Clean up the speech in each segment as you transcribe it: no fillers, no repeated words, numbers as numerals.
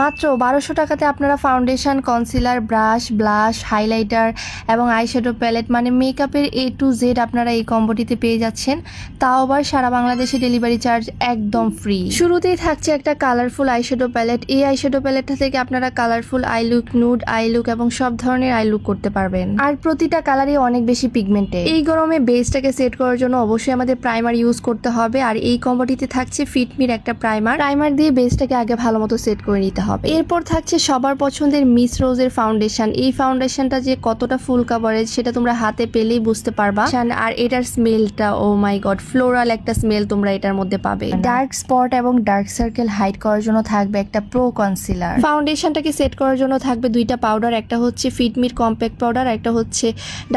মাত্র 1200 টাকাতে আপনারা foundation, concealer, brush, blush, highlighter এবং আইশ্যাডো প্যালেট মানে মেকআপের A to Z আপনারা এই কম্বোটিতে পেয়ে যাচ্ছেন। তাও আবার সারা বাংলাদেশে ডেলিভারি চার্জ একদম ফ্রি। শুরুতেই থাকছে একটা কালারফুল আইশ্যাডো প্যালেট। এই আইশ্যাডো প্যালেটটা থেকে আপনারা colourful I look, nude I look এবং সব ধরনের আই লুক করতে পারবেন। আর প্রতিটা কালারই অনেক বেশি পিগমেন্টেড। এই গরমে বেসটাকে সেট করার জন্য অবশ্যই আমাদের প্রাইমার ইউজ করতে হবে। আর এই কম্বোটিতে থাকছে ফিটমির একটা প্রাইমার দিয়ে বেসটাকে আগে ভালো মতো সেট করে নিতে হবে। এরপর থাকছে সবার পছন্দের মিস রোজের ফাউন্ডেশন। এই ফাউন্ডেশনটা যে কতটা ফুল কাভারেজ সেটা তোমরা হাতে পেলেই বুঝতে পারবা। আর এটার স্মেলটা, ও মাই গড, ফ্লোরাল একটা স্মেল তোমরা এটার মধ্যে পাবে। ডার্ক স্পট এবং ডার্ক সার্কেল হাইড করার জন্য থাকবে একটা প্রো কনসিলার। ফাউন্ডেশনটাকে সেট করার জন্য থাকবে দুইটা পাউডার, একটা হচ্ছে ফিটমির কম্প্যাক্ট পাউডার, একটা হচ্ছে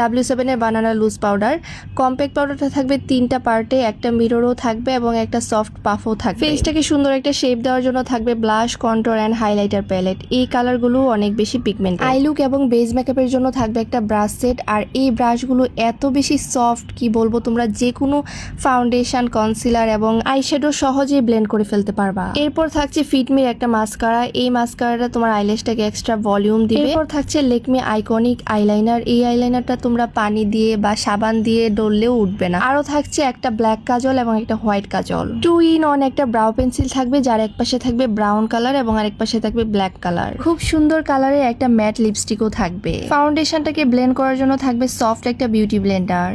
W7 এর বানানা লুজ পাউডার। কম্প্যাক্ট পাউডারটা থাকবে 3টা পার্টে, একটা মিররও থাকবে এবং একটা সফট পাফও থাকবে। ফেসটাকে সুন্দর একটা শেপ দেওয়ার জন্য থাকবে blush, contour and highlighter palette. এই কালারগুলো অনেক বেশি পিগমেন্ট। আই লুক এবং বেস মেকআপের জন্য থাকবে একটা ব্রাশ সেট। আর এই ব্রাশগুলো এত বেশি সফট কি বলবো, তোমরা যে কোনো ফাউন্ডেশন, কনসিলার এবং আইশ্যাডো সহজেই ব্লেন্ড করে ফেলতে পারবা। এরপর থাকছে ফিটমির একটা মাস্কারা। এই মাস্কারাটা তোমার আইল্যাশটাকে এক্সট্রা ভলিউম দিবে। এরপর থাকছে লেকমি আইকনিক আইলাইনার। এই আইলাইনারটা তোমরা পানি দিয়ে বা সাবান দিয়ে ডললেও উঠবে না। আরো থাকছে একটা ব্ল্যাক কাজল এবং একটা হোয়াইট কাজল। 2 in 1 একটা ব্রাউ পেন্সিল থাকবে, যার এক পাশে থাকবে ব্রাউন কালার এবং আরেক পাশে থাকবে ব্ল্যাক কালার। খুব সুন্দর কালারের একটা ম্যাট লিপস্টিকও থাকবে। ফাউন্ডেশনটাকে ব্লেন্ড করার জন্য থাকবে সফট একটা বিউটি ব্লেন্ডার।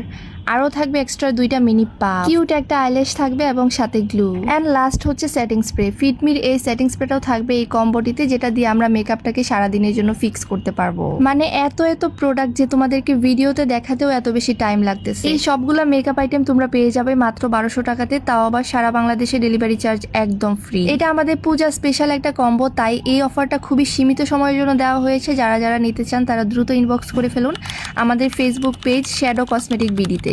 আরও থাকবে এক্সট্রা 2টা মিনি পাফ, কিউট একটা আইল্যাশ থাকবে এবং সাথে গ্লু। অ্যান্ড লাস্ট হচ্ছে সেটিং স্প্রে। ফিটমির এই সেটিং স্প্রেটাও থাকবে এই কম্বোটিতে, যেটা দিয়ে আমরা মেকআপটাকে সারাদিনের জন্য ফিক্স করতে পারবো। মানে এত প্রোডাক্ট যে তোমাদেরকে ভিডিওতে দেখাতেও এত বেশি টাইম লাগতেছে। এই সবগুলা মেকআপ আইটেম তোমরা পেয়ে যাবে মাত্র 1200 টাকাতে, তাও আবার সারা বাংলাদেশে ডেলিভারি চার্জ একদম ফ্রি। এটা আমাদের পূজা স্পেশাল একটা কম্বো, তাই এই অফারটা খুবই সীমিত সময়ের জন্য দেওয়া হয়েছে। যারা যারা নিতে চান তারা দ্রুত ইনবক্স করে ফেলুন আমাদের ফেসবুক পেজ শ্যাডো কসমেটিক বিডিতে।